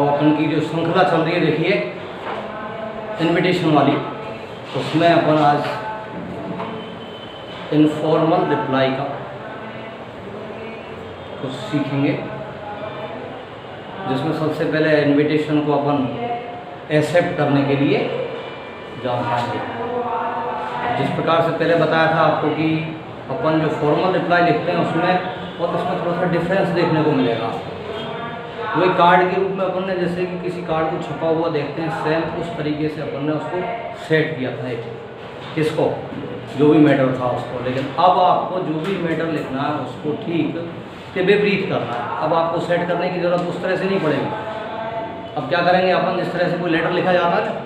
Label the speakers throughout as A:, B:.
A: अपन की जो श्रृंखला चल रही है देखिए इनविटेशन वाली, उसमें अपन आज इनफॉर्मल रिप्लाई का कुछ सीखेंगे, जिसमें सबसे पहले इनविटेशन को अपन एक्सेप्ट करने के लिए जान पाएंगे। जिस प्रकार से पहले बताया था आपको कि अपन जो फॉर्मल रिप्लाई लिखते हैं उसमें और इसमें थोड़ा सा डिफरेंस देखने को मिलेगा। वही कार्ड के रूप में अपन ने जैसे कि किसी कार्ड को छपा हुआ देखते हैं, सेम उस तरीके से अपन ने उसको सेट किया था किसको, जो भी मैटर था उसको। लेकिन अब आपको जो भी मैटर लिखना है उसको ठीक के विपरीत करना है। अब आपको सेट करने की ज़रूरत उस तरह से नहीं पड़ेगी। अब क्या करेंगे अपन, जिस तरह से कोई लेटर लिखा जाता है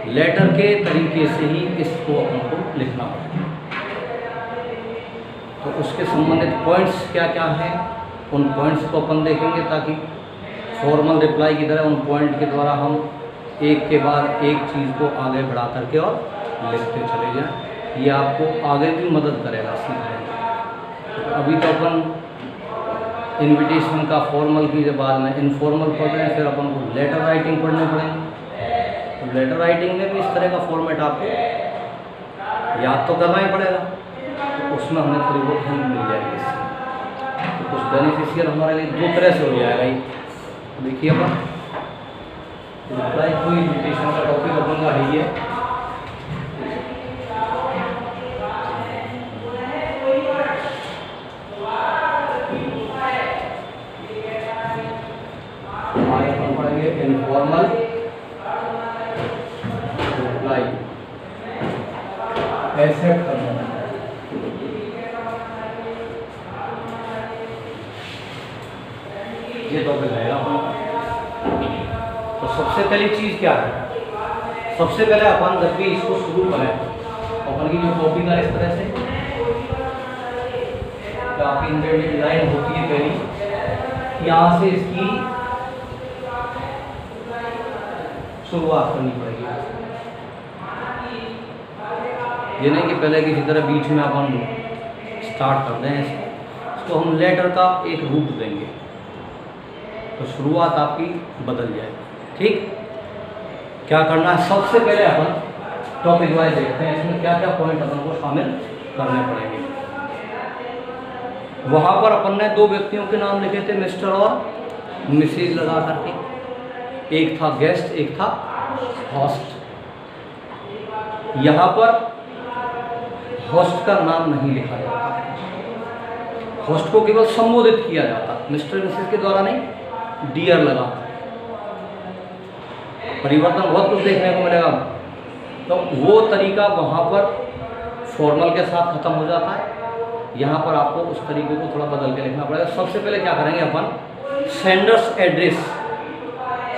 A: लेटर के तरीके से ही इसको अपन को लिखना पड़ेगा। तो उसके संबंधित पॉइंट्स क्या क्या हैं, उन पॉइंट्स को अपन देखेंगे, ताकि फॉर्मल रिप्लाई की तरह उन पॉइंट के द्वारा हम एक के बाद एक चीज़ को आगे बढ़ा करके और लिखते चले जाएं। ये आपको आगे भी मदद करेगा सीखने में। तो अभी तो अपन इनविटेशन का फॉर्मल की जब बाद में इनफॉर्मल पढ़ रहे हैं, फिर अपन को लेटर राइटिंग पढ़ने पड़ेंगे। तो लेटर राइटिंग में भी इस तरह का फॉर्मेट आपको याद तो करना ही पड़ेगा। तो उसमें हमें थोड़ी बहुत हेल्प मिल जाएगी इससे। तो कुछ बेनिफिशियल हमारे लिए दो तरह से हो जाएगा ये। देखिए अपन रिप्लाई टू इनविटेशन का टॉपिक अपन का है ये। हमारे अपन पढ़ेंगे इनफॉर्मल रिप्लाई एक्सेप्ट करना। ये टॉपिक है अपन। तो सबसे पहली चीज़ क्या है, सबसे पहले अपन जब भी इसको शुरू करें अपन की जो कॉपी का इस तरह से काफी इंटरनेट लाइन होती है पहली, यहाँ से इसकी शुरुआत करनी पड़ेगी। ये नहीं कि पहले किसी तरह बीच में अपन स्टार्ट कर दें इसको हम लेटर का एक रूप देंगे तो शुरुआत आपकी बदल जाएगी। ठीक, क्या करना है, सबसे पहले अपन टॉपिक वाइज देखते हैं इसमें क्या क्या पॉइंट अपन को शामिल करने पड़ेंगे। वहाँ पर अपन ने दो व्यक्तियों के नाम लिखे थे, मिस्टर और मिसेज लगा करके। एक था गेस्ट, एक था होस्ट। यहाँ पर होस्ट का नाम नहीं लिखा जाता, होस्ट को केवल संबोधित किया जाता, मिस्टर मिसेज के द्वारा नहीं, डियर लगा। परिवर्तन बहुत कुछ देखने को मिलेगा। तो वो तरीका वहाँ पर फॉर्मल के साथ खत्म हो जाता है, यहाँ पर आपको उस तरीके को थोड़ा बदल के लिखना पड़ेगा। सबसे पहले क्या करेंगे अपन, सेंडर्स एड्रेस।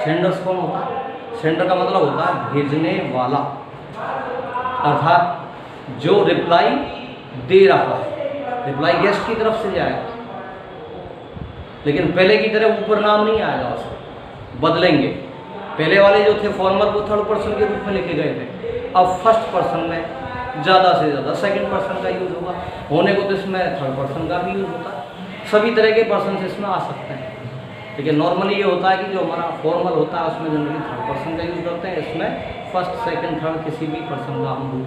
A: सेंडर्स कौन होता है, सेंडर का मतलब होता है भेजने वाला, अर्थात जो रिप्लाई दे रहा है। रिप्लाई गेस्ट की तरफ से जाएगा, लेकिन पहले की तरह ऊपर नाम नहीं आएगा, उसको बदलेंगे। पहले वाले जो थे फॉर्मल वो थर्ड पर्सन के रूप में लिखे गए थे, अब फर्स्ट पर्सन में ज़्यादा से ज़्यादा सेकंड पर्सन का यूज़ होगा। होने को तो इसमें थर्ड पर्सन का भी यूज़ होता है, सभी तरह के पर्सन इसमें आ सकते हैं। लेकिन नॉर्मली ये होता है कि जो हमारा फॉर्मल होता है उसमें जनरली थर्ड पर्सन का यूज़ करते हैं। इसमें फर्स्ट सेकंड थर्ड किसी भी पर्सन का हम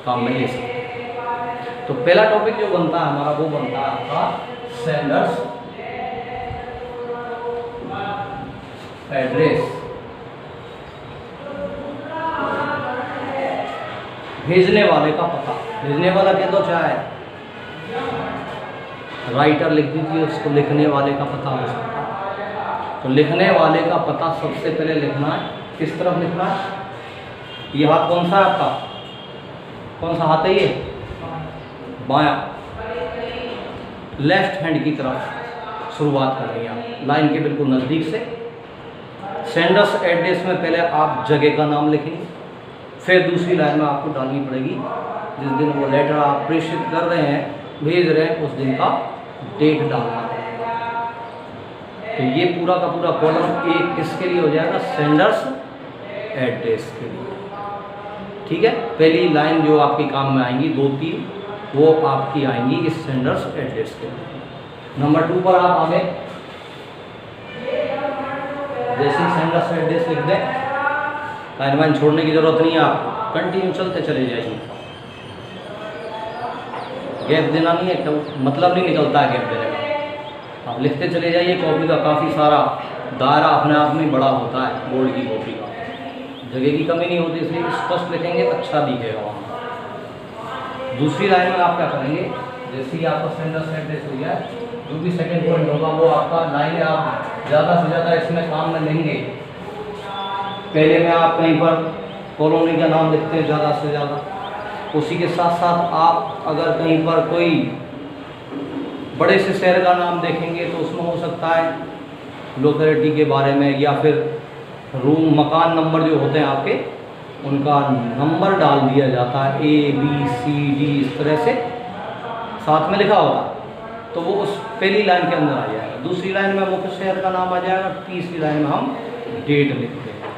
A: काम में ले सकते हैं। तो पहला टॉपिक जो बनता है हमारा वो बनता है आपका सेंडर्स एड्रेस, भेजने वाले का पता। भेजने वाला क्या तो चाहे राइटर लिख दीजिए, उसको लिखने वाले का पता हो सकता है। तो लिखने वाले का पता सबसे पहले लिखना है, किस तरफ लिखना है, ये हाथ कौन सा है आपका, कौन सा हाथ है ये, बायां, लेफ्ट हैंड की तरफ शुरुआत करनी है लाइन के बिल्कुल नज़दीक से। सेंडर्स एड्रेस में पहले आप जगह का नाम लिखेंगे, फिर दूसरी लाइन में आपको डालनी पड़ेगी जिस दिन वो लेटर आप प्रेषित कर रहे हैं, भेज रहे हैं, उस दिन का डेट डालना पड़ेगा। तो ये पूरा का पूरा कॉलम एक किसके लिए हो जाएगा, सेंडर्स एड्रेस के लिए। ठीक है, पहली लाइन जो आपके काम में आएंगी 2-3 वो आपकी आएंगी इस सेंडर्स एड्रेस के लिए। नंबर 2 पर आप आगे जैसे ही सेंडर्स एड्रेस लिख दें, लाइन छोड़ने की जरूरत नहीं है आपको, कंटिन्यू चलते चले जाइए। गैप देना नहीं है, मतलब नहीं निकलता है गैप देने का। आप लिखते चले जाइए, कॉपी का काफ़ी सारा दायरा अपने आप में बड़ा होता है। बोर्ड की कॉपी का जगह की कमी नहीं होती, इसलिए स्पष्ट लिखेंगे अच्छा दिखेगा वहाँ। दूसरी लाइन में आप क्या करेंगे, जैसे ही आपका सेंडर्स एड्रेस हो गया, जो भी सेकंड पॉइंट होगा वो आपका लाइन आप ज़्यादा से ज़्यादा इसमें काम में लेंगे। पहले में आप कहीं पर कॉलोनी का नाम लिखते हैं ज़्यादा से ज़्यादा, उसी के साथ साथ आप अगर कहीं पर कोई बड़े से शहर का नाम देखेंगे तो उसमें हो सकता है लोकेलिटी के बारे में, या फिर रूम मकान नंबर जो होते हैं आपके, उनका नंबर डाल दिया जाता है, ABCD इस तरह से साथ में लिखा होगा, तो वो उस पहली लाइन के अंदर आ जाएगा। दूसरी लाइन में मुख्य शहर का नाम आ जाएगा, तीसरी लाइन में हम डेट लिखते हैं।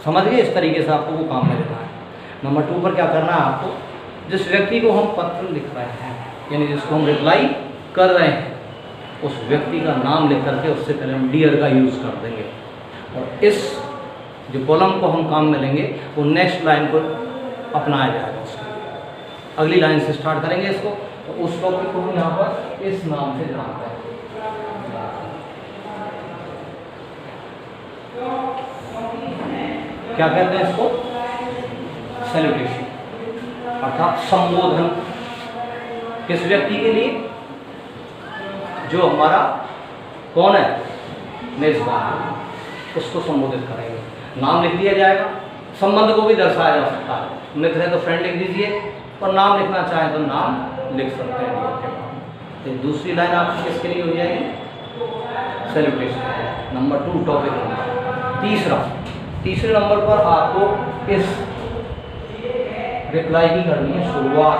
A: समझ गए? इस तरीके से आपको वो काम में लिखना है। नंबर 2 पर क्या करना है आपको, जिस व्यक्ति को हम पत्र लिख रहे हैं, यानी जिसको हम रिप्लाई कर रहे हैं, उस व्यक्ति का नाम लिख करके उससे पहले हम डियर का यूज़ कर देंगे, और इस जो कॉलम को हम काम में लेंगे वो नेक्स्ट लाइन को अपनाया जाएगा। उसको अगली लाइन से स्टार्ट करेंगे इसको, तो उस टॉपिक को हम यहाँ पर इस नाम से जानते हैं। क्या कहते हैं इसको? सैल्यूटेशन, अर्थात संबोधन। किस व्यक्ति के लिए? जो हमारा कौन है? मेजबान, उसको संबोधित करेंगे। नाम लिख दिया जाएगा, संबंध को भी दर्शाया जा सकता है। मित्र है तो फ्रेंड लिख दीजिए, और नाम लिखना चाहें तो नाम लिख सकते हैं। तो दूसरी लाइन आपकी किसके लिए हो जाएगी? सैल्यूटेशन। Number 2 topic number. तीसरे नंबर पर आपको इस रिप्लाई की करनी है शुरुआत।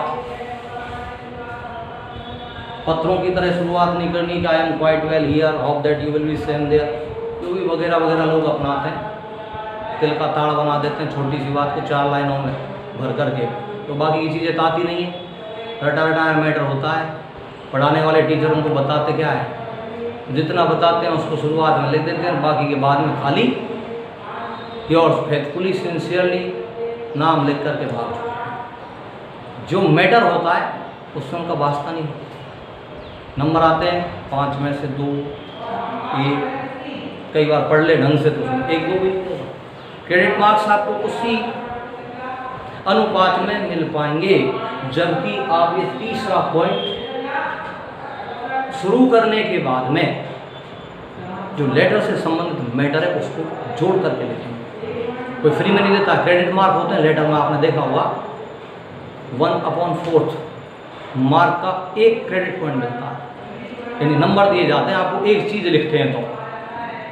A: पत्रों की तरह शुरुआत नहीं करनी कि I am quite well here, hope that you will be same there, जो भी वगैरह वगैरह लोग अपनाते हैं, तिल का ताड़ बना देते हैं छोटी सी बात को 4 लाइनों में भर करके, तो बाकी की चीज़ें आती नहीं है। रटा रटाया मैटर होता है। पढ़ाने वाले टीचर उनको बताते क्या है, जितना बताते हैं उसको शुरुआत में लिख देते हैं, बाकी के बाद में खाली योर्स फेथफुली सिंसियरली नाम लिख करके भाग। जो मैटर होता है उसमें उनका वास्ता नहीं होता। नंबर आते हैं 5 में से 2, 1, कई बार पढ़ ले ढंग से तो उसमें 1, 2 भी होगा। क्रेडिट मार्क्स आपको उसी अनुपात में मिल पाएंगे, जबकि आप ये तीसरा पॉइंट शुरू करने के बाद में जो लेटर से संबंधित मैटर है उसको जोड़ करके लिखेंगे। कोई फ्री में नहीं देता। क्रेडिट मार्क होते हैं लेटर में, आपने देखा होगा 1/4 मार्क का 1 क्रेडिट पॉइंट मिलता है, यानी नंबर दिए जाते हैं आपको एक चीज़ लिखते हैं तो,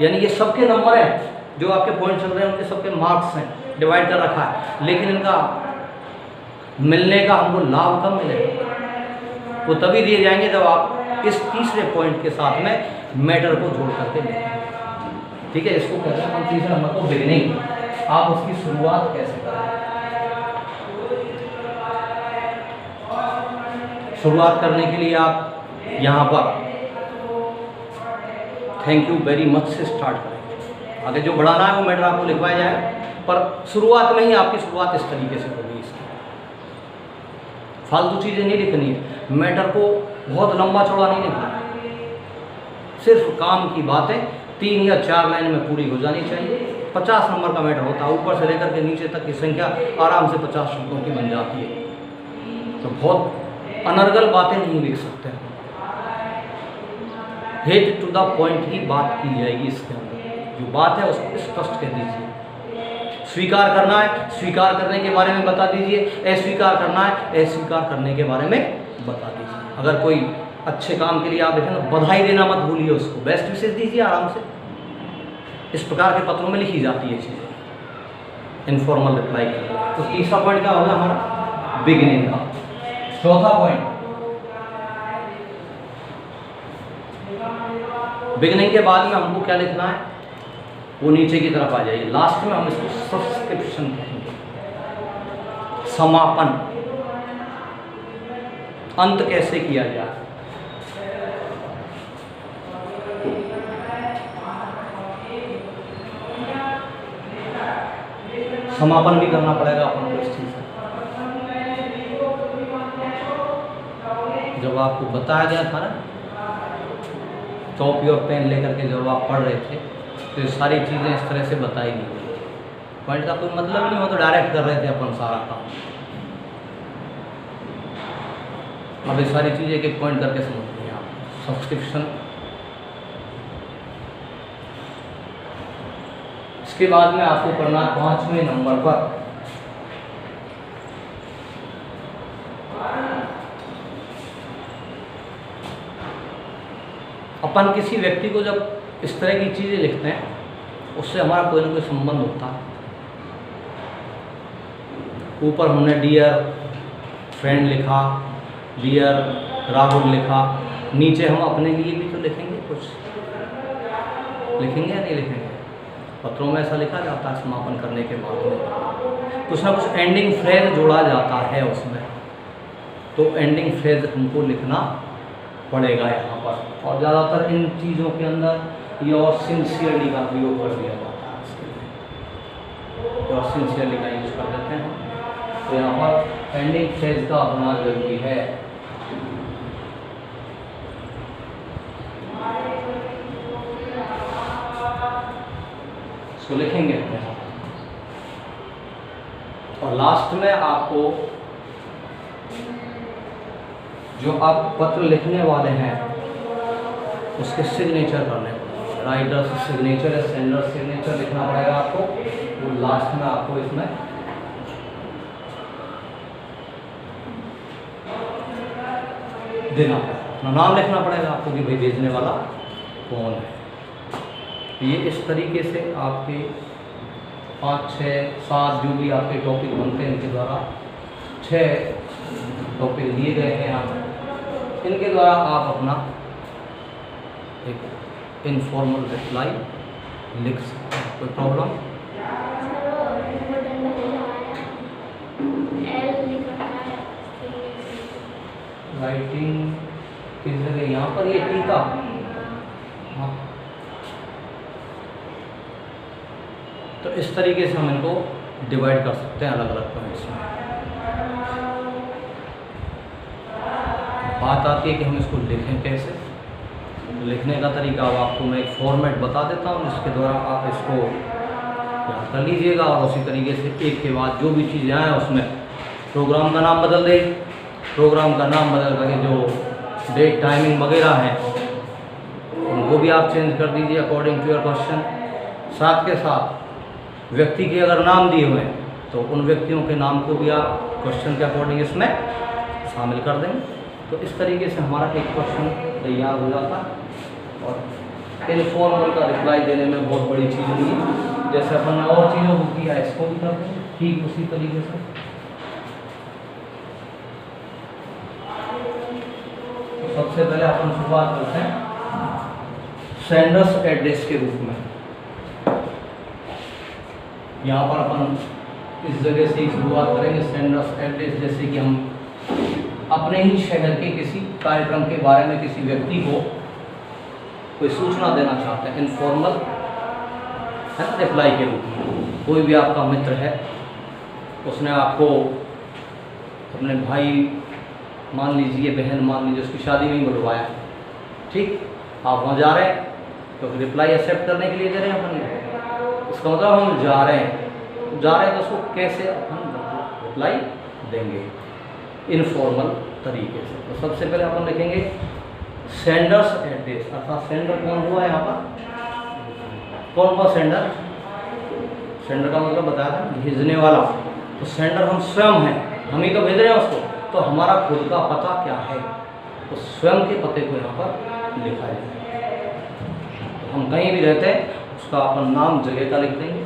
A: यानी ये सबके नंबर हैं जो आपके पॉइंट चल रहे हैं, उनके सबके मार्क्स हैं, डिवाइड कर रखा है, लेकिन इनका मिलने का हमको लाभ कब मिलेगा? वो तभी दिए जाएंगे जब आप इस तीसरे पॉइंट के साथ में मैटर को जोड़ करके लिखें। ठीक है, इसको कहते हैं हम तीसरे नंबर को बिगिनिंग। आप उसकी शुरुआत कैसे करें? शुरुआत करने के लिए आप यहाँ पर थैंक यू वेरी मच से स्टार्ट करें। आगे जो बढ़ाना है वो मैटर आपको लिखवाया जाएगा, पर शुरुआत में ही आपकी शुरुआत इस तरीके से होगी। इसकी फालतू चीज़ें नहीं लिखनी है, मैटर को बहुत लंबा चौड़ा नहीं लिखना है, सिर्फ काम की बातें 3 या 4 लाइन में पूरी हो जानी चाहिए। 50 नंबर का मैटर होता है, ऊपर से लेकर के नीचे तक की संख्या आराम से 50 शब्दों की बन जाती है। तो बहुत अनर्गल बातें नहीं लिख सकते हैं, हेड टू द पॉइंट ही बात की जाएगी। इसके अंदर जो बात है उसको स्पष्ट कह दीजिए। स्वीकार करना है, स्वीकार करने के बारे में बता दीजिए। अस्वीकार करना है, अस्वीकार करने के बारे में बता दीजिए। अगर कोई अच्छे काम के लिए आप देखें तो बधाई देना मत भूलिए, उसको बेस्ट विशेष दीजिए आराम से। इस प्रकार के पत्रों में लिखी जाती है चीज़ें, इनफॉर्मल रिप्लाई कर। तो तीसरा पॉइंट क्या होगा हमारा? बिगिनिंग का। चौथा पॉइंट, बिगिनिंग के बाद में हमको क्या लिखना है वो नीचे की तरफ आ जाइए। लास्ट में हम इसको सब्सक्रिप्शन कहेंगे, समापन। अंत कैसे किया जाए? समापन भी करना पड़ेगा अपन को इस चीज़ का। जब आपको बताया गया था ना, कॉपी और पेन लेकर के जब आप पढ़ रहे थे, तो ये सारी चीज़ें इस तरह से बताई नहीं गई थी। पॉइंट का कोई मतलब नहीं हो, तो डायरेक्ट कर रहे थे अपन सारा काम। अब ये सारी चीज़ें एक एक पॉइंट करके समझ लिया आप। सब्सक्रिप्शन, इसके बाद में आपको करना 5वें नंबर पर अपन किसी व्यक्ति को जब इस तरह की चीज़ें लिखते हैं, उससे हमारा कोई ना कोई संबंध होता है। ऊपर हमने डियर फ्रेंड लिखा, डियर राहुल लिखा, नीचे हम अपने लिए भी तो लिखेंगे, कुछ लिखेंगे या नहीं लिखेंगे? पत्रों में ऐसा लिखा जाता है समापन करने के बाद में कुछ ना कुछ एंडिंग फ्रेज जोड़ा जाता है उसमें, तो एंडिंग फ्रेज हमको लिखना पड़ेगा यहाँ पर। और ज़्यादातर इन चीज़ों के अंदर योर सिंसियरली का प्रयोग कर दिया जाता है। इसके लिए योर सिंसियरली का यूज़ कर देते हैं। तो यहाँ पर एंडिंग फ्रेज का होना जरूरी है। इसको लिखेंगे यहाँ, और लास्ट में आपको जो आप पत्र लिखने वाले हैं उसके सिग्नेचर करने पड़ेंगे। राइटर सिग्नेचर या सेंडर सिग्नेचर लिखना पड़ेगा आपको। वो लास्ट में आपको इसमें देना पड़ेगा, अपना नाम लिखना पड़ेगा आपको कि भाई भेजने वाला कौन है। ये इस तरीके से आपके 5, 6, 7 जो भी आपके टॉपिक बनते हैं, इनके द्वारा 6 टॉपिक दिए गए हैं यहाँ पर। इनके द्वारा आप अपना एक इनफॉर्मल रिप्लाई लिख सकते हैं। कोई प्रॉब्लम? राइटिंग किस जगह? यहाँ पर ये टीका, हाँ। तो इस तरीके से हम इनको डिवाइड कर सकते हैं अलग अलग पॉइंट्स में। बात आती है कि हम इसको लिखें कैसे। लिखने का तरीका अब आपको मैं एक फॉर्मेट बता देता हूँ, जिसके द्वारा आप इसको याद कर लीजिएगा, और उसी तरीके से एक के बाद जो भी चीज़ें आए उसमें प्रोग्राम का नाम बदल दें। प्रोग्राम का नाम बदल करके जो डेट टाइमिंग वगैरह है उनको भी आप चेंज कर दीजिए अकॉर्डिंग टू योर क्वेश्चन। साथ के साथ व्यक्ति के अगर नाम दिए हुए हैं तो उन व्यक्तियों के नाम को भी आप क्वेश्चन के अकॉर्डिंग इसमें शामिल कर देंगे। तो इस तरीके से हमारा एक क्वेश्चन तैयार हो जाता है। और इनफॉर्मल का रिप्लाई देने में बहुत बड़ी चीज़ नहीं है, जैसे अपन ने और चीज़ों को किया है इसको भी कर देंगे ठीक उसी तरीके से। तो सबसे पहले अपन शुरुआत करते हैं सेंडर्स एड्रेस के रूप में। यहाँ पर अपन इस जगह से ही शुरुआत करेंगे सेंडर्स एड्रेस। जैसे कि हम अपने ही शहर के किसी कार्यक्रम के बारे में किसी व्यक्ति को कोई सूचना देना चाहते हैं, इनफॉर्मल रिप्लाई के रूप में। कोई भी आपका मित्र है, उसने आपको अपने भाई मान लीजिए, बहन मान लीजिए, उसकी शादी में ही बुलवाया, ठीक, आप वहाँ जा रहे हैं तो रिप्लाई एक्सेप्ट करने के लिए दे रहे हैं अपन। इसका मतलब हम जा रहे हैं तो उसको कैसे अपन रिप्लाई देंगे इनफॉर्मल तरीके से। तो सबसे पहले अपन लिखेंगे सेंडर्स एड्रेस, अर्थात सेंडर कौन हुआ है यहाँ पर, कौन हुआ सेंडर। सेंडर का मतलब बताया था भेजने वाला। तो सेंडर हम स्वयं हैं, हम ही तो भेज रहे हैं उसको, तो हमारा खुद का पता क्या है, तो स्वयं के पते को यहाँ पर लिखा जाए। तो हम कहीं भी रहते हैं उसका अपन नाम जगह का लिख देंगे।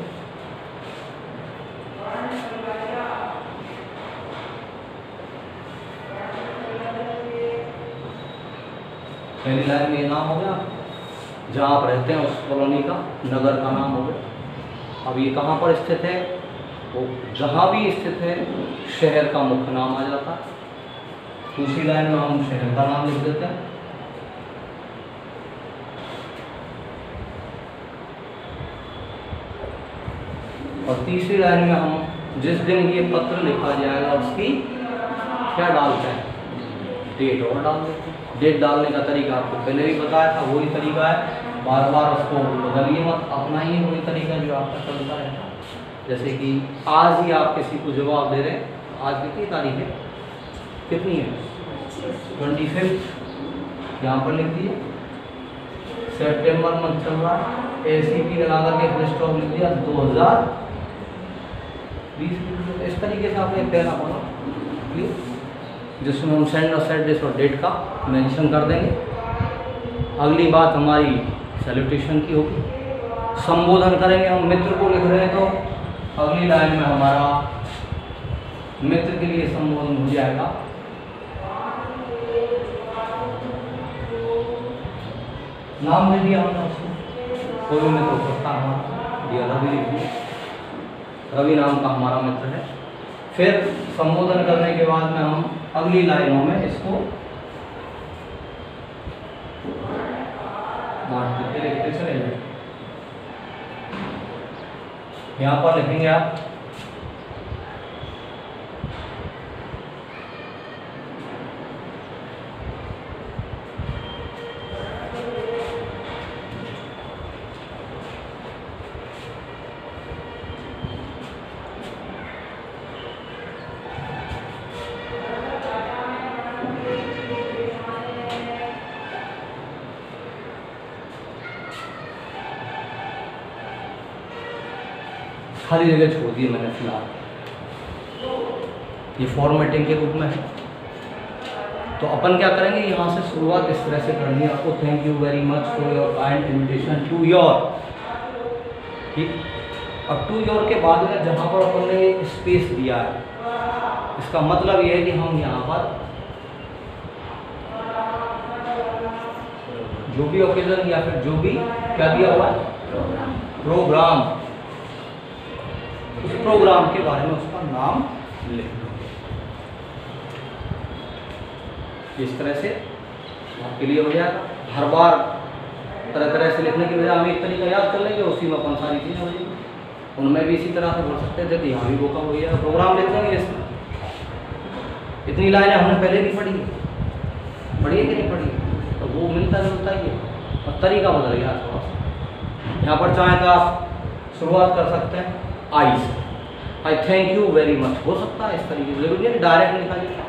A: पहली लाइन में ये नाम हो गया, जहाँ आप रहते हैं उस कॉलोनी का नगर का नाम हो गया। अब ये कहाँ पर स्थित है, वो जहाँ भी स्थित है शहर का मुख्य नाम आ जाता है। दूसरी लाइन में हम शहर का नाम लिख देते हैं। और तीसरी लाइन में हम जिस दिन ये पत्र लिखा जाएगा उसकी क्या डालते हैं, डेट और डाल देते हैं। डेट डालने का तरीका आपको पहले भी बताया था, वही तरीका है, बार बार उसको बदलिए मत, अपना ही वही तरीका जो आपका चलता रहता है। जैसे कि आज ही आप किसी को जवाब दे रहे हैं, आज कितनी तारीख है, कितनी है 25, यहाँ पर लिख दिए सितंबर मंथ चल रहा है, ACP लगा करके फुल स्टॉप लिख दिया 2020। इस तरीके से आपने पहला पढ़ा, जिसमें हम सेंड और सेट डेट और डेट का मेंशन कर देंगे। अगली बात हमारी सैल्यूटेशन की होगी, संबोधन करेंगे। हम मित्र को लिख रहे हैं तो अगली लाइन में हमारा मित्र के लिए संबोधन हो जाएगा। नाम दे दिया हमने उसको, कोई भी मित्र हो सकता है हमारा, दिया रवि लिख दिया, रवि नाम का हमारा मित्र है। फिर संबोधन करने के बाद में हम अगली लाइनों में इसको लिखते चले जाए। यहाँ पर लिखेंगे आप खाली जगह छोड़ दी मैंने फिलहाल, ये फॉर्मेटिंग के रूप में है। तो अपन क्या करेंगे, यहाँ से शुरुआत इस तरह से करनी है आपको। Thank you very much for your kind invitation to your, ठीक। अब टू योर के बाद में जहाँ पर अपन ने स्पेस दिया है, इसका मतलब ये है कि हम यहाँ पर जो भी ओकेजन या फिर जो भी क्या दिया हुआ है प्रोग्राम, उस प्रोग्राम के बारे में उसका नाम लिख दो। इस तरह से आपके लिए हो जाएगा। हर बार तरह तरह से लिखने की बजाय हम एक तरीका याद कर लेंगे, उसी में अपन सारी चीज़ें हो जाएंगी। उनमें भी इसी तरह से भर सकते थे कि यहाँ भी वो कम हो जाएगा। प्रोग्राम लिख लेंगे इसमें, इतनी लाइनें हमने पहले भी पढ़ी है कि नहीं पढ़ी, तो वो मिलता जुलता ही है और तरीका बदल गया थोड़ा सा। यहाँ पर चाहें तो आप शुरुआत कर सकते हैं आई थैंक यू वेरी मच, हो सकता है इस तरीके से, जरूरी है डायरेक्ट लिखा जाए,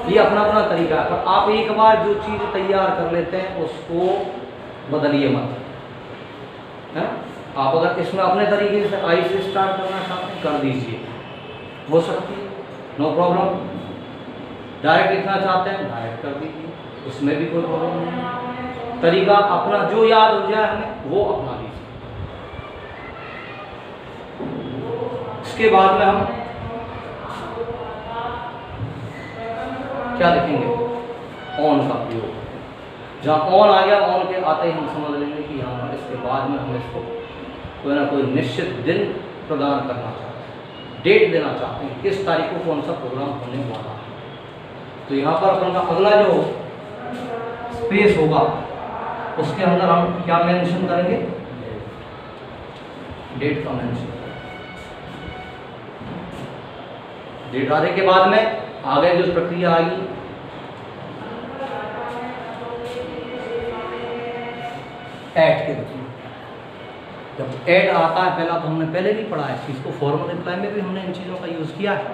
A: ये अपना अपना तरीका है। पर आप एक बार जो चीज़ तैयार कर लेते हैं उसको बदलिए मत, है। आप अगर इसमें अपने तरीके से आई से स्टार्ट करना चाहते हैं कर दीजिए, हो सकती है, नो प्रॉब्लम। डायरेक्ट लिखना चाहते हैं डायरेक्ट कर दीजिए, उसमें भी कोई प्रॉब्लम नहीं। तरीका अपना जो याद हो जाए हमें वो अपना लीजिए। इसके बाद में हम क्या लिखेंगे, ऑन का प्रयोग। जहाँ ऑन आ गया, ऑन के आते ही हम समझ लेंगे कि यहाँ इसके बाद में हम इसको कोई ना कोई निश्चित दिन प्रदान करना चाहते हैं, डेट देना चाहते हैं, किस तारीख को कौन सा प्रोग्राम होने वाला है। तो यहाँ पर अपन का अगला जो स्पेस होगा उसके अंदर हम क्या मेंशन करेंगे, डेट का मेंशन। डेट आने के बाद में आगे जो प्रक्रिया आएगी, ऐड के रूप में। जब ऐड आता है पहला, तो हमने पहले भी पढ़ा है इस चीज़ को, फॉर्मल रिप्लाई में भी हमने इन चीज़ों का यूज़ किया है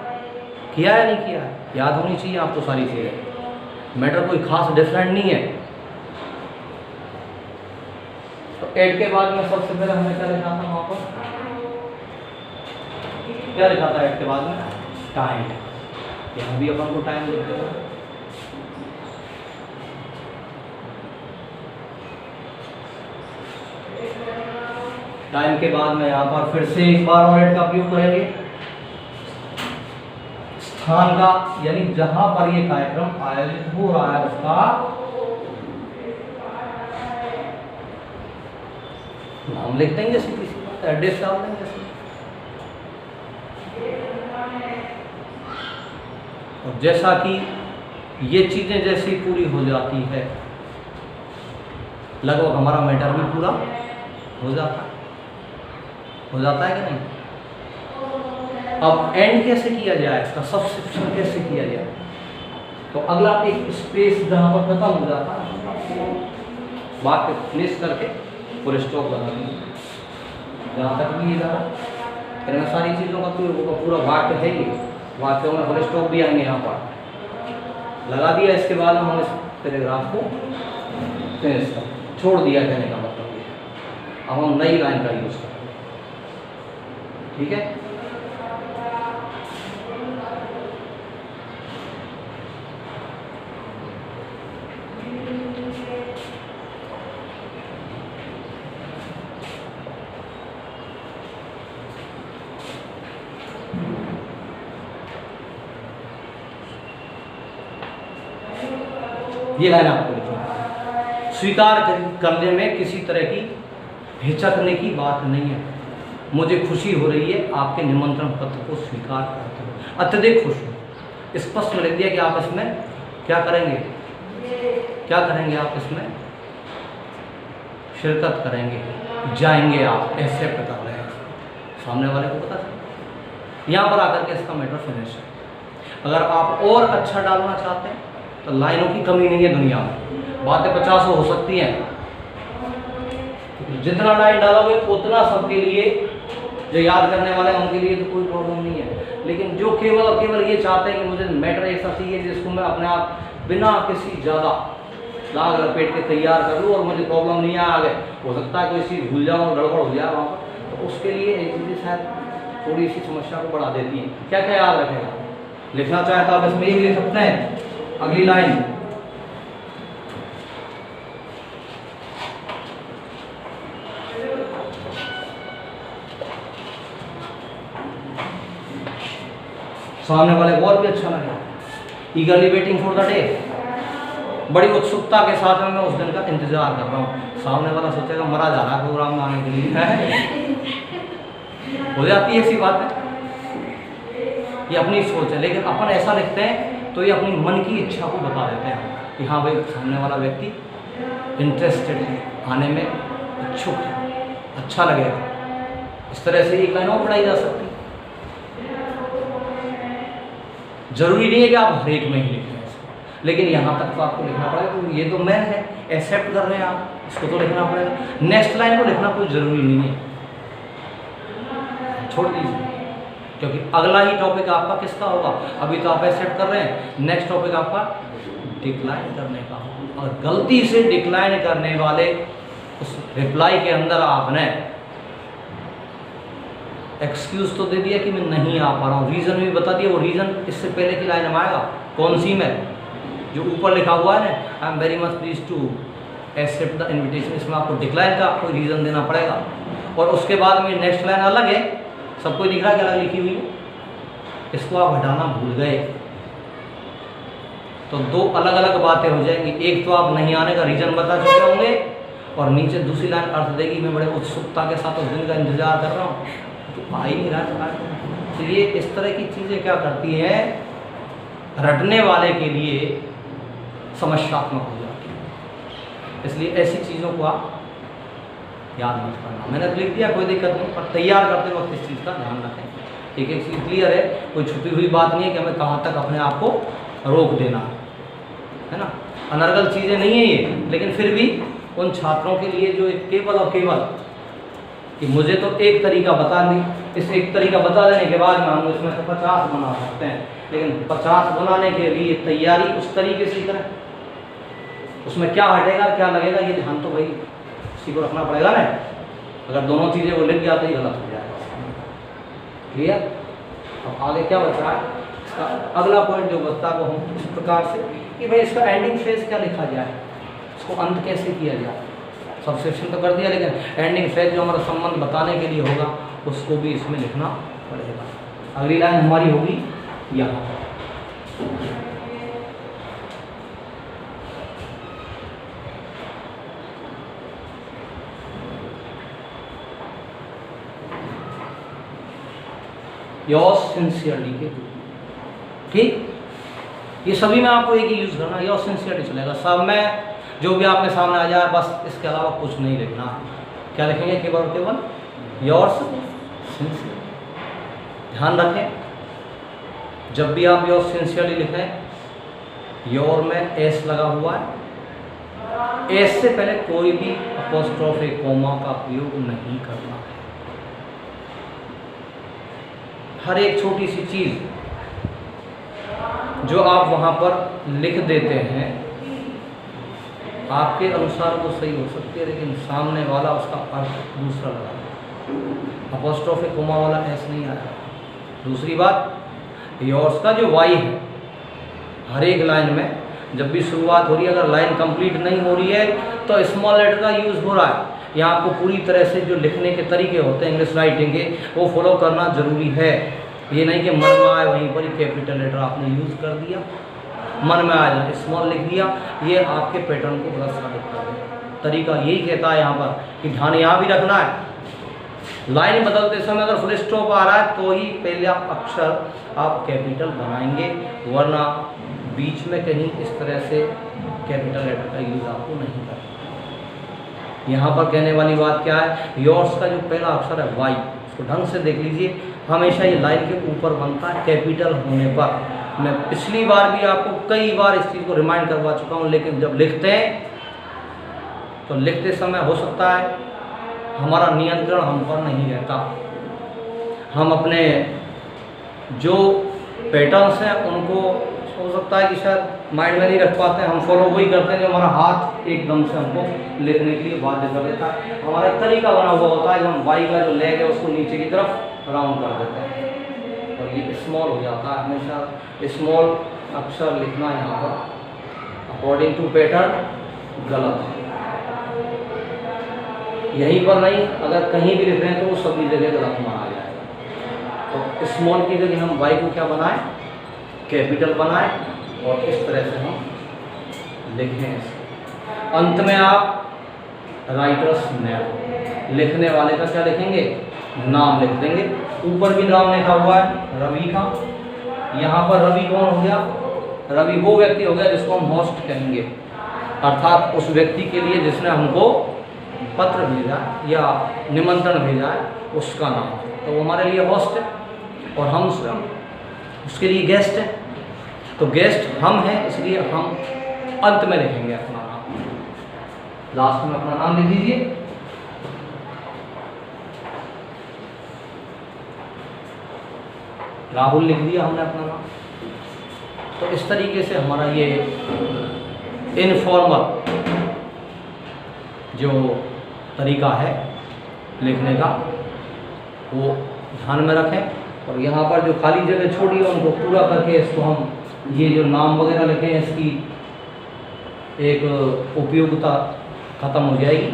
A: या नहीं किया है, याद होनी चाहिए आपको सारी चीज़ें, मैटर कोई खास डिफरेंट नहीं है। तो ऐड के बाद में सबसे पहले हमने क्या लिखा था, वहाँ पर क्या लिखा था ऐड के बाद में, टाइम। यहाँ भी अपन को टाइम लिख देगा। टाइम के बाद में यहाँ पर फिर से एक बार और ऐड का उपयोग करेंगे, स्थान का, यानी जहां पर ये कार्यक्रम आयोजित हो रहा है उसका नाम लिख देंगे, जैसे किसी का एड्रेस डाल देंगे जैसे। और जैसा कि ये चीज़ें जैसी पूरी हो जाती है, लगभग हमारा मैटर भी पूरा हो जाता है कि नहीं। अब एंड कैसे किया जाए, इसका सब्सक्रिप्शन कैसे किया जाए? तो अगला एक स्पेस जहाँ पर खत्म हो जाता है बात पे फिनिश करके फुल स्टॉप लगा दीजिए। जहाँ तक भी ये फिर मैं सारी चीज़ों का पूरा वाक्य है ये, वाक्यों में फुल स्टॉप भी आएंगे यहाँ पर लगा दिया। इसके बाद हम इस पैराग्राफ को फिनिश कर छोड़ दिया, कहने का मतलब ये। अब हम नई लाइन का यूज़ करेंगे, ठीक है। ये लाइन आपको लिखना है। स्वीकार करने में किसी तरह की हिचकने की बात नहीं है। मुझे खुशी हो रही है आपके निमंत्रण पत्र को स्वीकार करते हुए, अत्यधिक खुश हूँ। स्पष्ट में लिख दिया कि आप इसमें क्या करेंगे, क्या करेंगे, आप इसमें शिरकत करेंगे, जाएंगे, आप एक्सेप्ट कर रहे हैं। सामने वाले को पता चला। यहाँ पर आकर के इसका मैटर फिनिश है। अगर आप और अच्छा डालना चाहते हैं तो लाइनों की कमी नहीं है दुनिया में, बातें 50 हो सकती हैं, जितना लाइन डालोगे उतना सबके लिए, जो याद करने वाले हैं उनके लिए तो कोई प्रॉब्लम नहीं है। लेकिन जो केवल और केवल ये चाहते हैं कि मुझे मैटर ऐसा चाहिए जिसको मैं अपने आप बिना किसी ज़्यादा लाग लपेट के तैयार कर लूँ और मुझे प्रॉब्लम नहीं आ गए, हो सकता है कोई चीज़ भूल जाऊँ, गड़बड़ हो जाए वहाँ पर, तो उसके लिए एक चीज़ें शायद थोड़ी सी समस्या को बढ़ा देती हैं। क्या क्या याद रखेगा? लिखना चाहे तो आप इसमें ये लिख सकते हैं, अगली लाइन सामने वाले को और भी अच्छा लगेगा। ईगरली वेटिंग फॉर द डे, बड़ी उत्सुकता के साथ में मैं उस दिन का इंतजार कर रहा हूँ। सामने वाला सोचेगा मरा जा रहा है प्रोग्राम में आने के लिए हो जाती है ऐसी बात है, ये अपनी सोच है। लेकिन अपन ऐसा लिखते हैं तो ये अपनी मन की इच्छा को बता देते हैं कि हाँ भाई सामने वाला व्यक्ति इंटरेस्टेड है, आने में इच्छुक है, अच्छा लगेगा। इस तरह से एक लाइन और पढ़ाई जा सकती है। जरूरी नहीं है कि आप हर एक में ही लिखें इसको, लेकिन यहाँ तक तो आपको लिखना पड़ेगा क्योंकि ये तो मैन है, एक्सेप्ट कर रहे हैं आप, इसको तो लिखना पड़ेगा। नेक्स्ट लाइन को लिखना कोई ज़रूरी नहीं है, छोड़ दीजिए, क्योंकि अगला ही टॉपिक आपका किसका होगा। अभी तो आप एक्सेप्ट कर रहे हैं, नेक्स्ट टॉपिक आपका डिक्लाइन करने का होगा। और गलती से डिक्लाइन करने वाले उस रिप्लाई के अंदर आपने एक्सक्यूज तो दे दिया कि मैं नहीं आ पा रहा हूँ, रीज़न भी बता दिया। वो रीज़न इससे पहले की लाइन में आएगा, कौन सी में, जो ऊपर लिखा हुआ है ना, I am very much please to accept the invitation, इसमें आपको डिक्लाइन का आपको रीज़न देना पड़ेगा। और उसके बाद में नेक्स्ट लाइन अलग है, सबको दिख रहा है क्या अलग लिखी हुई है, इसको आप हटाना भूल गए तो दो अलग अलग बातें हो जाएंगी। एक तो आप नहीं आने का रीज़न बता चुके होंगे और नीचे दूसरी लाइन अर्थ देगी मैं बड़े उत्सुकता के साथ उस दिन का इंतजार कर रहा हूँ, तो आ ही नहीं रहा। तो ये इस तरह की चीज़ें क्या करती हैं, रटने वाले के लिए समस्यात्मक हो जाती है। इसलिए ऐसी चीज़ों को आप याद मत करना। मैंने तो लिख दिया, कोई दिक्कत नहीं, पर तैयार करते वक्त इस चीज़ का ध्यान रखें। एक एक चीज़ क्लियर है, कोई छुपी हुई बात नहीं है कि हमें कहाँ तक अपने आप को रोक देना है ना। अनर्गल चीज़ें नहीं है ये, लेकिन फिर भी उन छात्रों के लिए जो केवल और केवल कि मुझे तो एक तरीका बता नहीं, इस एक तरीका बता देने के बाद में हम इसमें से 50 बना सकते हैं, लेकिन 50 बनाने के लिए तैयारी उस तरीके से करें, उसमें क्या हटेगा क्या लगेगा ये ध्यान तो भाई उसी को रखना पड़ेगा ना। अगर दोनों चीज़ें वो लिख गया तो ये गलत हो जाएगा। क्लियर? अब आगे क्या बच रहा है, इसका अगला पॉइंट जो बचता है वो हम इस प्रकार से कि भाई इसका एंडिंग फेज क्या लिखा जाए, इसको अंत कैसे किया जाए। सबसेक्शन तो कर दिया, लेकिन एंडिंग फेज जो हमारा संबंध बताने के लिए होगा उसको भी इसमें लिखना पड़ेगा। अगली लाइन हमारी होगी यहाँ, योर्स सिंसियरली के, ठीक। ये सभी में आपको एक ही यूज़ करना, योर्स सिंसियरली चलेगा। सब में जो भी आपके सामने आ जाए बस, इसके अलावा कुछ नहीं लिखना। क्या लिखेंगे, केवल और केवल योर्स सिंसियर। ध्यान रखें, जब भी आप योर सिंसियरली लिखें, योर में एस लगा हुआ है, एस से पहले कोई भी अपोस्ट्रोफी कोमा का उपयोग नहीं करना है। हर एक छोटी सी चीज़ जो आप वहाँ पर लिख देते हैं आपके अनुसार वो सही हो सकती है, लेकिन सामने वाला उसका अर्थ दूसरा लगा, अपोस्ट्रोफी कोमा वाला एस नहीं आया। दूसरी बात, योर्स का जो वाई है, हर एक लाइन में जब भी शुरुआत हो रही है, अगर लाइन कंप्लीट नहीं हो रही है तो स्मॉल लेटर का यूज़ हो रहा है। यहाँ आपको पूरी तरह से जो लिखने के तरीके होते हैं इंग्लिश राइटिंग के, वो फॉलो करना ज़रूरी है। ये नहीं कि मन में आए वहीं पर ही कैपिटल लेटर आपने यूज़ कर दिया, मन में आ जाए स्मॉल लिख दिया, ये आपके पैटर्न को गलत साबित कर देगा। तरीका यही कहता है यहाँ पर कि ध्यान यहाँ भी रखना है, लाइन बदलते समय अगर फुल स्टॉप आ रहा है तो ही पहले अक्षर आप कैपिटल बनाएंगे, वरना बीच में कहीं इस तरह से कैपिटल लेटर का यूज़ आपको नहीं करना। यहाँ पर कहने वाली बात क्या है, योर्स का जो पहला अक्षर है वाई, उसको ढंग से देख लीजिए, हमेशा ये लाइन के ऊपर बनता है कैपिटल होने पर। मैं पिछली बार भी आपको कई बार इस चीज़ को रिमाइंड करवा चुका हूँ, लेकिन जब लिखते हैं तो लिखते समय हो सकता है हमारा नियंत्रण हम पर नहीं रहता, हम अपने जो पैटर्न्स हैं उनको हो सकता है कि शायद माइंड में नहीं रख पाते हैं, हम फॉलो वही करते हैं जो हमारा हाथ एकदम से हमको लिखने के लिए बाध्य कर देता है। हमारा एक तरीका बना हुआ होता है कि हम वाई का जो लेग है उसको नीचे की तरफ राउंड कर देते हैं और ये स्मॉल हो जाता है। हमेशा स्मॉल अक्षर लिखना यहाँ पर अकॉर्डिंग टू पैटर्न गलत है, यहीं पर नहीं, अगर कहीं भी लिख रहे हैं तो वो सभी जगह गलत माना जाएगा। तो स्मॉल की जगह हम वाई को क्या बनाएं, कैपिटल बनाएं और इस तरह से हम लिखें। अंत में आप राइटर्स नेम, लिखने वाले का क्या लिखेंगे, नाम लिख देंगे। ऊपर भी नाम लिखा हुआ है रवि का, यहाँ पर रवि कौन हो गया, रवि वो व्यक्ति हो गया जिसको हम होस्ट कहेंगे, अर्थात उस व्यक्ति के लिए जिसने हमको पत्र भेजा या निमंत्रण भेजा है उसका नाम, तो वो हमारे लिए होस्ट है और हम स्वयं उसके लिए गेस्ट है। तो गेस्ट हम हैं, इसलिए हम अंत में लिखेंगे अपना नाम, लास्ट में अपना नाम लिख दीजिए। राहुल लिख दिया हमने अपना नाम। तो इस तरीके से हमारा ये इनफॉर्मल जो तरीका है लिखने का वो ध्यान में रखें, और यहाँ पर जो खाली जगह छोड़ी है उनको पूरा करके इसको हम ये जो नाम वगैरह लिखे हैं इसकी एक उपयोगिता ख़त्म हो जाएगी।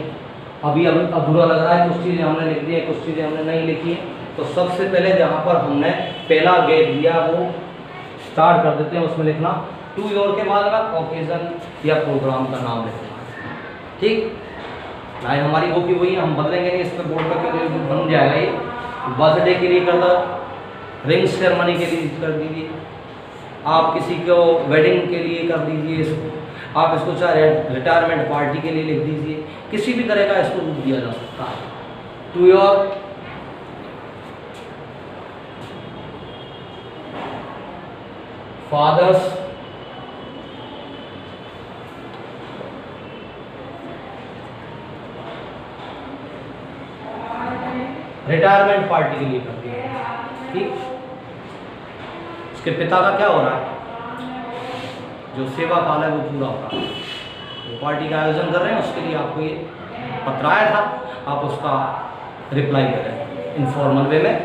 A: अभी अधूरा लग रहा है, कुछ चीज़ें हमने लिख दी हैं, कुछ चीज़ें हमने नहीं लिखी हैं। तो सबसे पहले जहाँ पर हमने पहला गैप दिया वो स्टार्ट कर देते हैं, उसमें लिखना टू योर के बाद में ओकेजन या प्रोग्राम का नाम लिखना, ठीक। लाइन हमारी वो की वही है, हम बदलेंगे नहीं, इस पर बोर्ड करके बन जाएगा। ये बर्थडे के लिए कर दो, रिंग सेरेमनी के लिए कर दीजिए, आप किसी को वेडिंग के लिए कर दीजिए इसको, आप इसको चाहे रिटायरमेंट पार्टी के लिए लिख दीजिए, किसी भी तरह का इसको रूप दिया जा सकता है। To your father's retirement party के लिए कर दिया, ठीक। उसके पिता का क्या हो रहा है, जो सेवा काल है वो पूरा हो रहा है, वो पार्टी का आयोजन कर रहे हैं, उसके लिए आपको ये पत्र आया था, आप उसका रिप्लाई करें इनफॉर्मल वे में।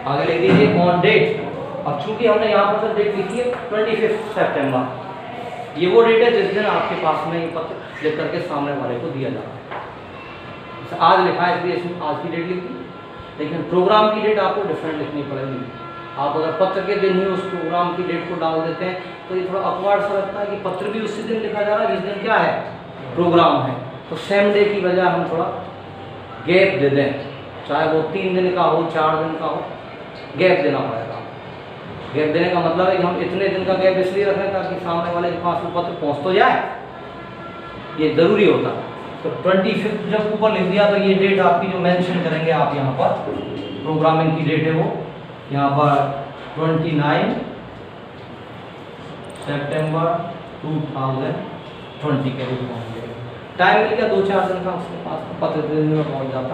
A: आगे लिख दीजिए ऑन डेट। अब चूंकि हमने यहाँ पर डेट लिखी है 25 सितंबर, ये वो डेट है जिस दिन आपके पास में ये पत्र लिख करके सामने वाले को दिया जा रहा है। आज लिखा है इसलिए इसमें आज की डेट लिखी, लेकिन प्रोग्राम की डेट आपको डिफरेंट लिखनी पड़ेगी। आप अगर पत्र के दिन ही उस प्रोग्राम की डेट को डाल देते हैं तो ये थोड़ा अपवार्ड सा लगता है कि पत्र भी उसी दिन लिखा जा रहा है जिस दिन क्या है, प्रोग्राम है। तो सेम डे की बजाय हम थोड़ा गैप दे दें, चाहे वो 3 दिन का हो 4 दिन का हो, गैप देना पड़ेगा। गैप देने का मतलब है कि हम इतने दिन का गैप इसलिए रखें ताकि सामने वाले के पास में पत्र पहुँच तो जाए, ये ज़रूरी होता है। तो 25 जब ऊपर लिख दिया तो ये डेट आपकी जो मेंशन करेंगे आप यहाँ पर प्रोग्रामिंग की डेट है वो यहाँ पर 29 सितंबर 2020 के रूप में होंगे। टाइम मिल गया 2-4 दिन का, उसके पास 15 दिन में पहुँच जाता।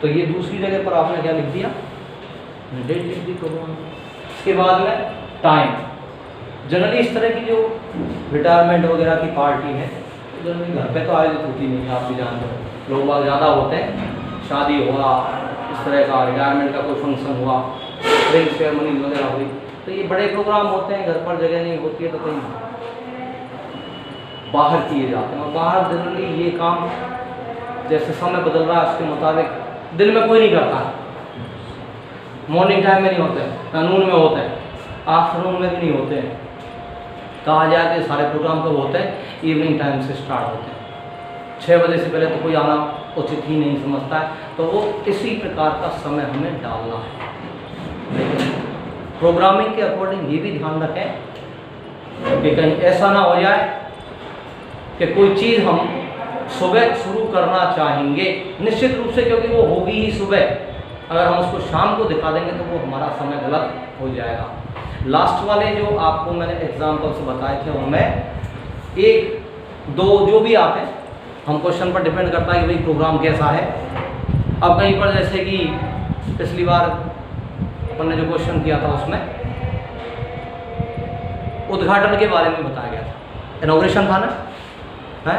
A: तो ये दूसरी जगह पर आपने क्या लिख दिया, डेट लिख दी प्रोग्राम। इसके बाद में टाइम, जनरली इस तरह की जो रिटायरमेंट वगैरह की पार्टी है जनरली घर पे तो आयोजित होती नहीं है, आप भी जानते हो, लोग बाग ज़्यादा होते हैं, शादी हुआ, इस तरह का रिटायरमेंट का कोई फंक्शन हुआ, रिंग सेरेमनी वगैरह हुई, तो ये बड़े प्रोग्राम होते हैं, घर पर जगह नहीं होती है तो कहीं बाहर किए जाते हैं। और बाहर जनरली ये काम जैसे समय बदल रहा है उसके मुताबिक दिन में कोई नहीं करता है, मॉर्निंग टाइम में नहीं होते हैं, नून में होते हैं, आफ्टरनून में भी नहीं होते हैं। कहा जाए कि सारे प्रोग्राम कब होते हैं, इवनिंग टाइम से स्टार्ट होते हैं। 6 बजे से पहले तो कोई आना उचित ही नहीं समझता है, तो वो इसी प्रकार का समय हमें डालना है। लेकिन प्रोग्रामिंग के अकॉर्डिंग ये भी ध्यान रखें कि कहीं ऐसा ना हो जाए कि कोई चीज़ हम सुबह शुरू करना चाहेंगे, निश्चित रूप से क्योंकि वो होगी ही सुबह, अगर हम उसको शाम को दिखा देंगे तो वो हमारा समय गलत हो जाएगा। लास्ट वाले जो आपको मैंने एग्जाम्पल्स बताए थे उनमें 1-2 जो भी आते हैं, हम क्वेश्चन पर डिपेंड करता है कि भाई प्रोग्राम कैसा है। अब कहीं पर जैसे कि पिछली बार अपन ने जो क्वेश्चन किया था उसमें उद्घाटन के बारे में बताया गया था, इनॉग्रेशन था ना, है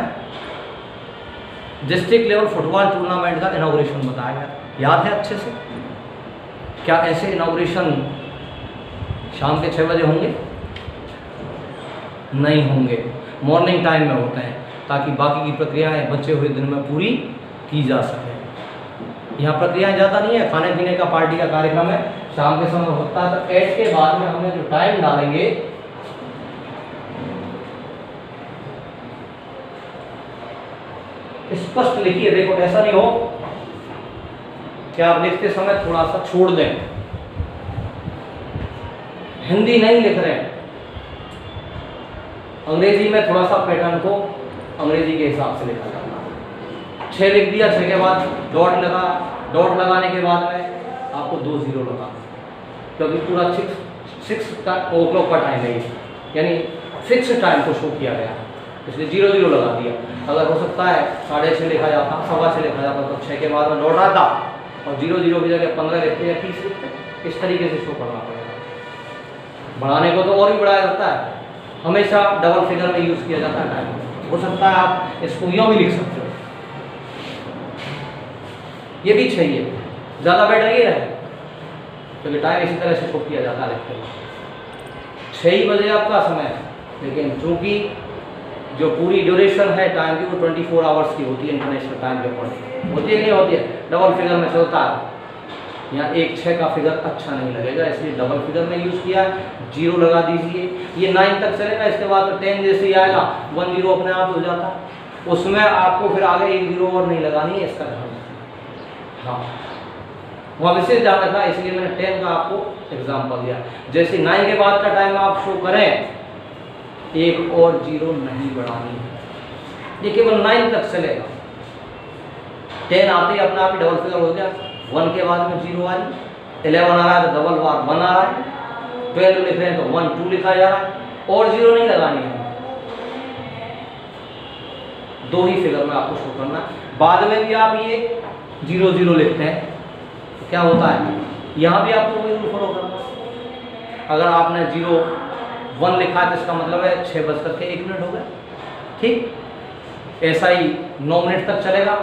A: डिस्ट्रिक्ट लेवल फुटबॉल टूर्नामेंट का इनॉग्रेशन बताया गया, याद है अच्छे से? क्या ऐसे इनॉग्रेशन शाम के 6 बजे होंगे? नहीं होंगे, मॉर्निंग टाइम में होते हैं, ताकि बाकी की प्रक्रियाएं बचे हुए दिन में पूरी की जा सके। यहाँ प्रक्रियाएं ज़्यादा नहीं है, खाने पीने का पार्टी का कार्यक्रम है, शाम के समय होता है। तो 8 के बाद में हमें जो टाइम डालेंगे स्पष्ट लिखिए। देखो ऐसा नहीं हो कि आप लिखते समय थोड़ा सा छोड़ दें, हिंदी नहीं लिख रहे हैं, अंग्रेजी में थोड़ा सा पैटर्न को अंग्रेजी के हिसाब से लिखा जाता है। 6 लिख दिया, 6 के बाद डॉट लगा, डॉट लगाने के बाद में आपको 2 0 लगा, क्योंकि पूरा 6 o'clock का टाइम है, यानी फिक्स टाइम को शो किया गया, इसलिए 0 0 लगा दिया। अगर हो सकता है 6:30 लिखा जाता, 6:15 लिखा जाता, तो 6 के बाद में डॉट आता और 0 0 की जगह 15 लिखते या 30 लिखते, इस तरीके से शो करना पड़ेगा। बढ़ाने को तो और भी बढ़ाया जाता है, हमेशा डबल फिगर में यूज़ किया जाता है टाइम। हो सकता है आप इसको यूँ भी लिख सकते हो, ये भी चाहिए, ज़्यादा बेटर ये है क्योंकि टाइम इसी तरह से शो किया जाता है लिखते हुए। 6 बजे आपका समय है, लेकिन चूँकि जो पूरी ड्यूरेशन है टाइम की वो 24 आवर्स की होती है, इंटरनेशनल टाइम के अकॉर्डिंग होती है कि नहीं होती है, डबल फिगर में चलता है। यहाँ 1-6 का फिगर अच्छा नहीं लगेगा, इसलिए डबल फिगर में यूज़ किया, 0 लगा दीजिए। ये 9 तक चलेगा, इसके बाद 10 जैसे ही आएगा 1 0 अपने आप हो जाता है, उसमें आपको फिर आगे 1 0 और नहीं लगानी है, इसका ध्यान रखना। हाँ, वहाँ विशेष ध्यान रखना, इसलिए मैंने 10 का आपको एग्जाम्पल दिया। जैसे 9 के बाद का टाइम आप शो करें, 1 और 0 नहीं बढ़ानी है, ये केवल 9 तक चलेगा। 10 आते ही अपने आप ही डबल फिगर हो गया, 1 के बाद में 0 आ रही, 11 आ रहा है तो डबल बार 1 आ रहा है, 12 लिख रहे हैं तो 1 2 लिखा जा रहा है, और 0 नहीं लगानी है, 2 ही फिगर में आपको शो करना है। बाद में भी आप ये 0 0 लिखते हैं तो क्या होता है, यहाँ भी आपको वही रूल फॉलो करना है। अगर आपने 0 1 लिखा है तो इसका मतलब है 6:01 हो गया, ठीक। ऐसा ही 9 मिनट तक चलेगा,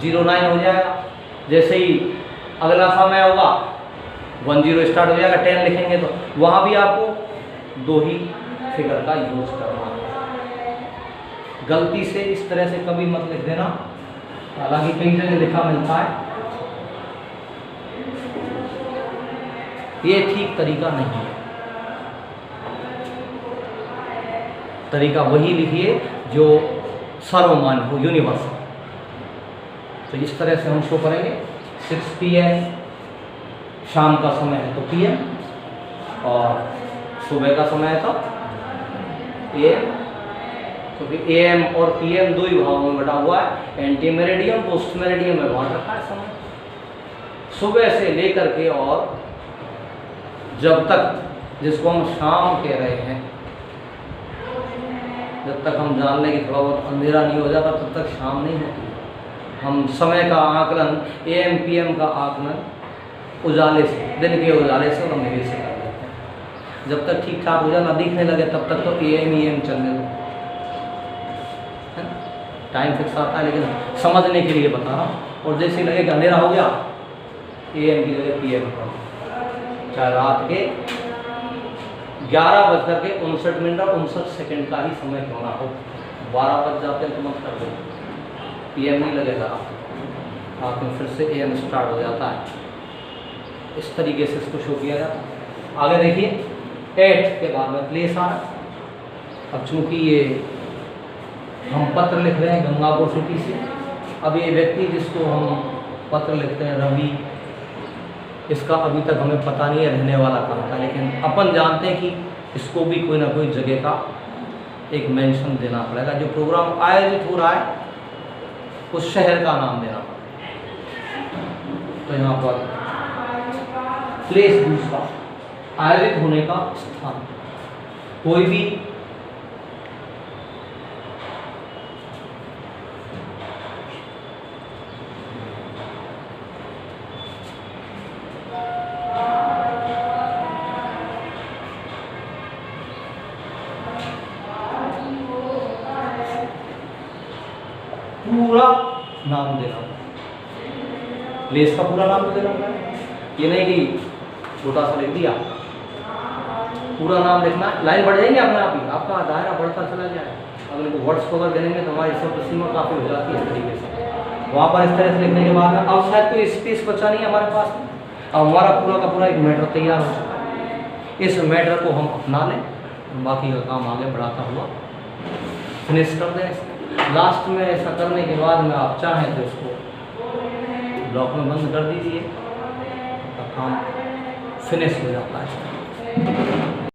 A: 09 हो जाएगा। जैसे ही अगला समय होगा 1 0 स्टार्ट हो जाएगा, 10 लिखेंगे तो वहाँ भी आपको 2 ही फिगर का यूज करना है। गलती से इस तरह से कभी मत लिख देना, हालांकि कई जगह लिखा मिलता है, ये ठीक तरीका नहीं है। तरीका वही लिखिए जो सर्वमान्य हो, यूनिवर्सल। तो इस तरह से हम शो करेंगे। 6 PM शाम का समय है तो PM, और सुबह का समय है तो AM, क्योंकि AM और PM 2 ही भागों में बटा हुआ है, एंटी मेरिडियम पोस्ट मेरिडियम में बांट रखा है समय। सुबह से लेकर के और जब तक, जिसको हम शाम कह रहे हैं, जब तक हम जान लें कि थोड़ा बहुत अंधेरा नहीं हो जाता तब तक शाम नहीं होती। हम समय का आकलन, AM PM का आकलन उजाले से, दिन के उजाले से और अंधेरे से कर देते हैं। जब तक ठीक ठाक उजाला दिखने लगे तब तक तो AM EM चलने दो, है ना। टाइम फिक्स आता है लेकिन समझने के लिए बता रहा हूँ। और जैसे लगे कि अंधेरा हो गया, AM की जगह PM करो, चाहे रात के 11:59 और 59 का ही समय क्यों ना हो। 12 बज जाते हैं तो मत कर दो, PM नहीं लगेगा रात में, फिर से AM स्टार्ट हो जाता है। इस तरीके से इसको शो किया जाता है। आगे देखिए 8 के बाद में प्लेस आ रहा है। अब चूंकि ये हम पत्र लिख रहे हैं गंगापुर सिटी से, अब ये व्यक्ति जिसको हम पत्र लिखते हैं रवि, इसका अभी तक हमें पता नहीं है रहने वाला कहाँ का, लेकिन अपन जानते हैं कि इसको भी कोई ना कोई जगह का एक मेंशन देना पड़ेगा। जो प्रोग्राम आयोजित हो रहा है उस शहर का नाम देना पड़ेगा। तो यहाँ पर प्लेस दूसरा, आयोजित होने का स्थान, कोई भी पूरा नाम देना, प्लेस का पूरा नाम देना है। ये नहीं कि छोटा सा लिख दिया, पूरा नाम लिखना है। लाइन बढ़ जाएंगे अपने आप ही, आपका दायरा बढ़ता चला जाए। अगर इनको वर्ड्स को अगर देंगे तो हमारी शब्द सीमा काफ़ी हो जाती है इस तरीके से। वहाँ पर इस तरह से लिखने के बाद में अब शायद कोई स्पेस बचा नहीं है हमारे पास। अब हमारा पूरा का पूरा एक मैटर तैयार हो चुका है। इस मैटर को हम अपना लें, बाकी का काम आगे बढ़ाता हुआ फिनिश कर दें। लास्ट में ऐसा करने के बाद में आप चाहें तो इसको ब्लॉक में बंद कर दीजिए, तो काम फिनिश हो जाता है।